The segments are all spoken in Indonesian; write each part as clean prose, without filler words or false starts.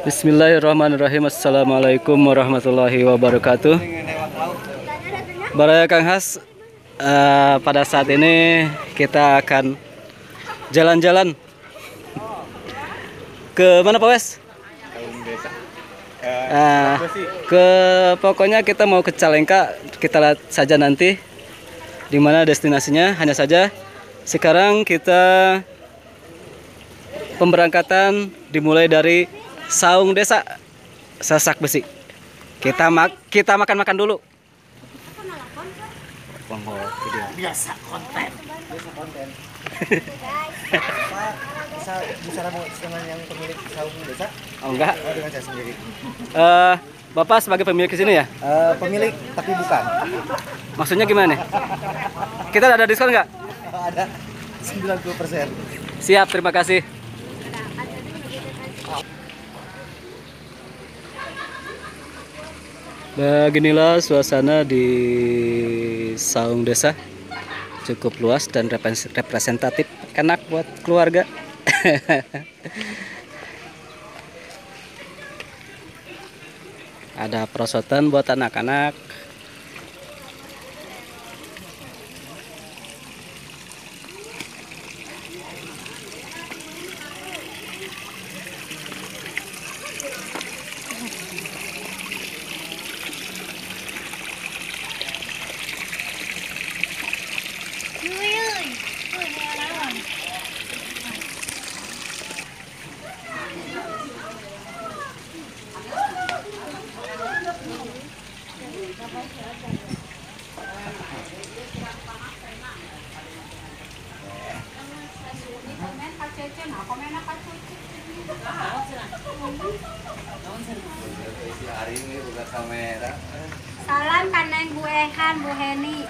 Bismillahirrahmanirrahim. Assalamualaikum warahmatullahi wabarakatuh. Baraya Kang Has, pada saat ini kita akan jalan-jalan ke mana Pak Wes? Ke pokoknya kita mau ke Calengka. Kita lihat saja nanti di mana destinasinya. Hanya saja sekarang kita pemberangkatan dimulai dari Saung Desa Sasak Besi. Kita makan dulu. Biasa konten. Bisa bicara dengan yang pemilik Saung Desa? Oh enggak. Oh, dengan saya sendiri. Bapak sebagai pemilik di sini ya? Pemilik tapi bukan. Maksudnya gimana nih? Kita ada diskon nggak? Ada 90%. Siap, terima kasih. Beginilah suasana di Saung Desa, cukup luas dan representatif, enak buat keluarga. Ada perosotan buat anak-anak. Salam kaneng Bu Ehan, Bu Heni.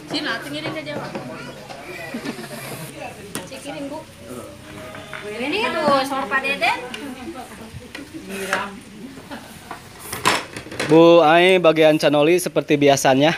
Cina, tengiring ke Jawa. Cikiring, Bu. Ini tuh sor Pak Deden. Bu Ai bagian canoli seperti biasanya.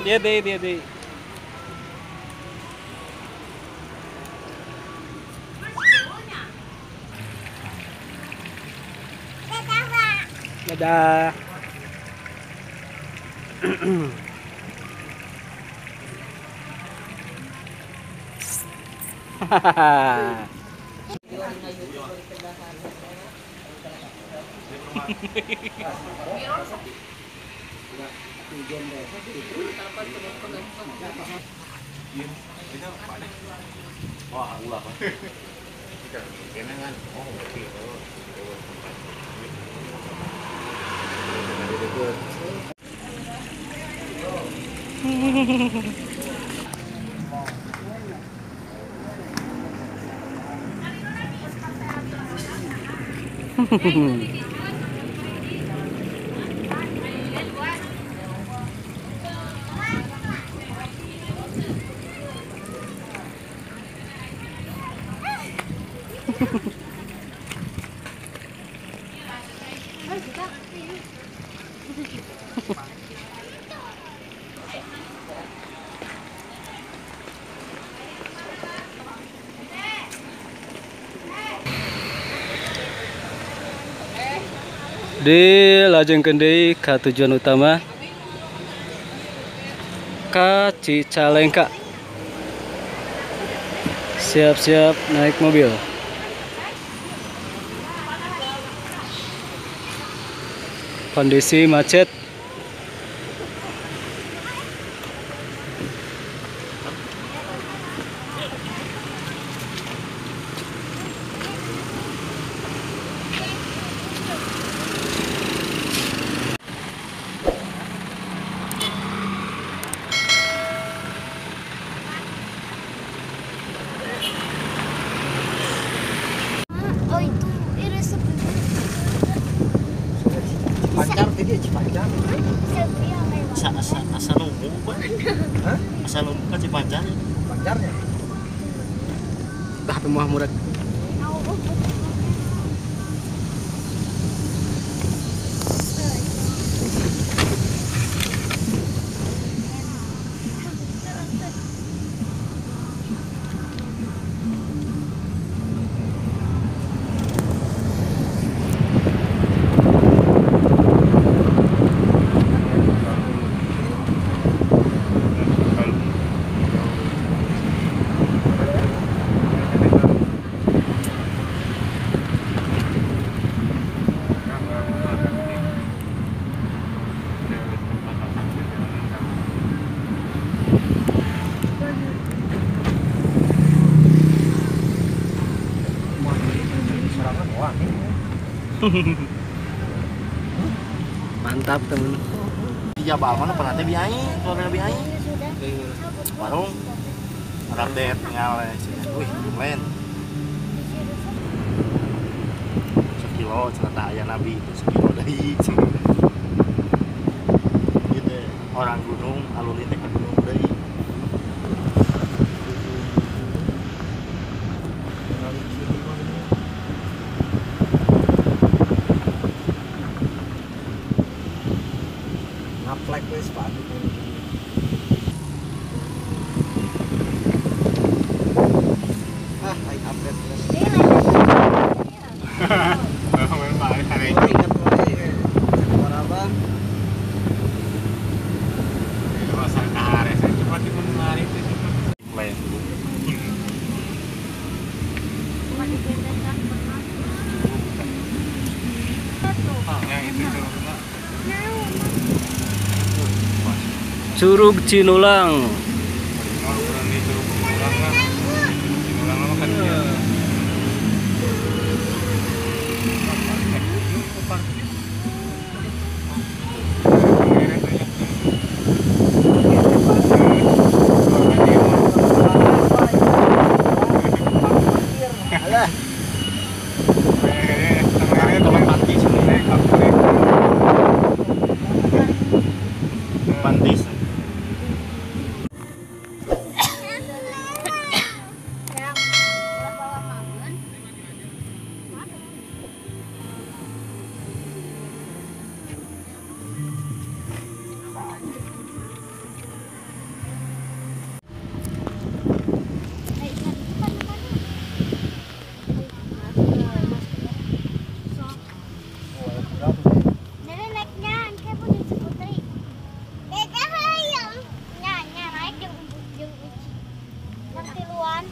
Dia deh. Dadah. Hahaha. Wah, ulah. Kenangan. Oh, oke. Dilajengkeun deui ka tujuan utama ka Cicalengka. Siap-siap naik mobil. Kondisi macet. Oh itu iris Pancar tadi Cipancar. Asa nunggu Pak. Hah? Asa nunggu ka Cipancar. Pancarnya. Dah pemuah murah. Serangan wah. Mantap temen. Di Jabal mana pernah teh biai, keluarga biai. Warung update tinggal wih, lain. Sekilo cerita aya Nabi itu sekilo deui. Gitu. Orang gunung alun teh ka gunung deui. Ngaplek wis Pak. Ayo update terus. Ingat lagi. Suara Bang. Lain. Curug Cinulang. Alah. Pantis. Nenek naiknya, kayak punya si Putri. Beda hayang. Nyanyi naik yang uci. Nanti luan.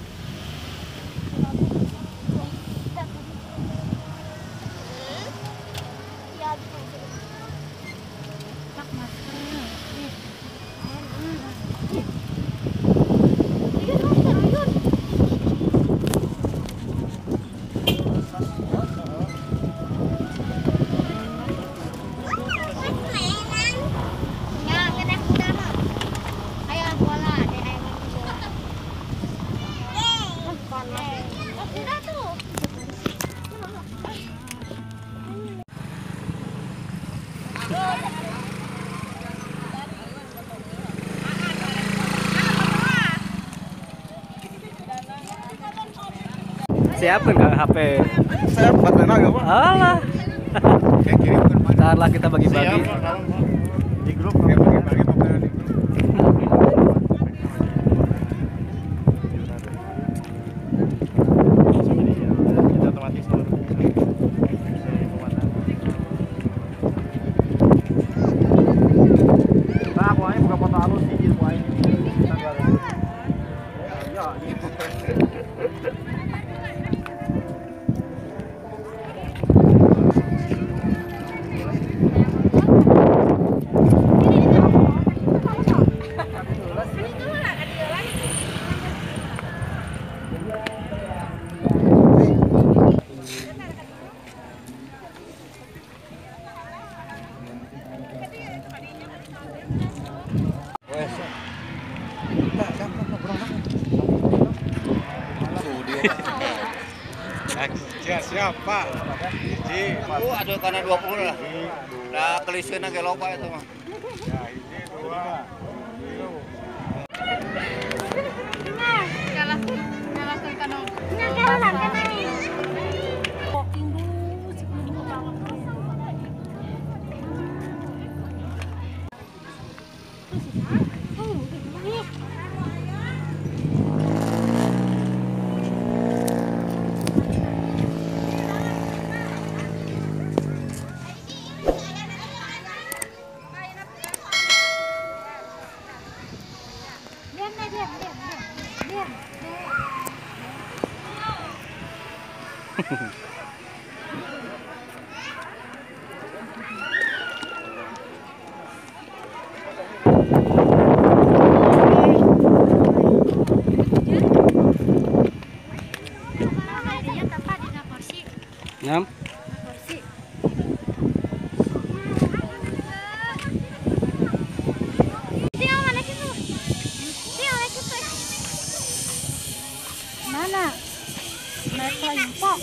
Ya, tak masker. Siapa nggak HP? Saya buat mana ya, Pak? Alah. Ntar lah kita bagi-bagi. Di grup bagi-bagi pokoknya di grup. Kita otomatis nah, aku aja buka foto halus sih gitu aja. Kita bareng. Ya, gitu. Siap, Pak. Hiji. Aduh karena 20 lah. Nah, keliskeun ge loba itu mah. Ya, hiji, dua. Nyalakan kana. Walking dulu sebelum bangun. Diam. Dia tempat di kursi. Ngam. Kursi. Dia mana situ? Mana? Mereka impok.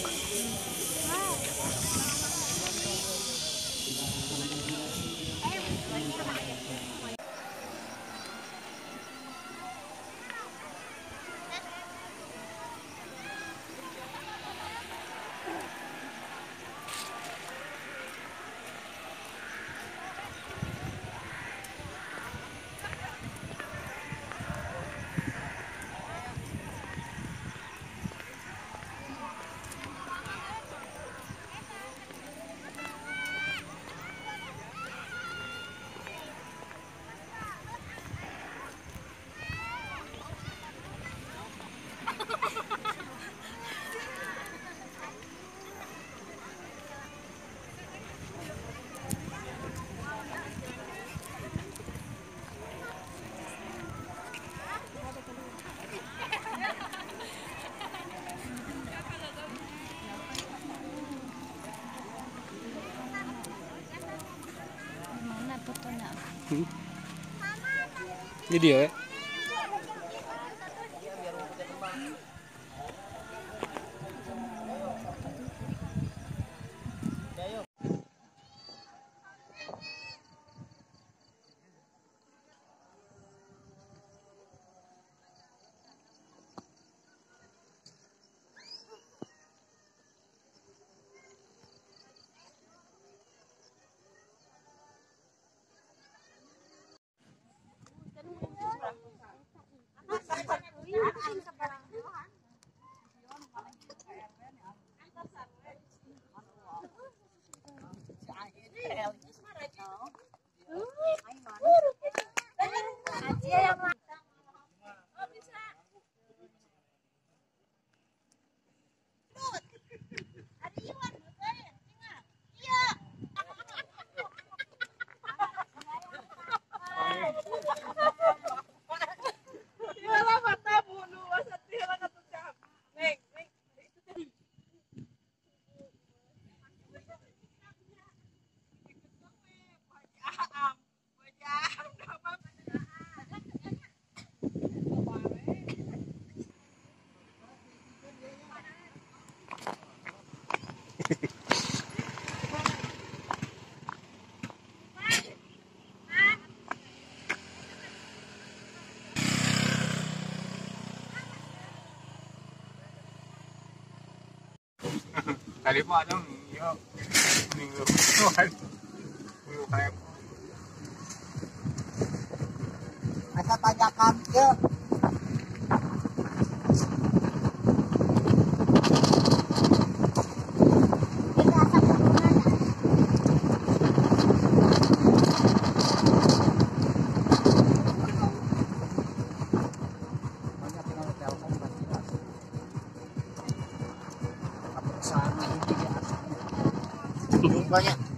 Mana fotonya? Ini dia ya. Tadi Pak dong, yuk. Minggu. Minggu kayak Asa tanyakan ke Kita asap kemana? banyak yang telepon kan jelas. Apa kesana ini dia asap. banyak.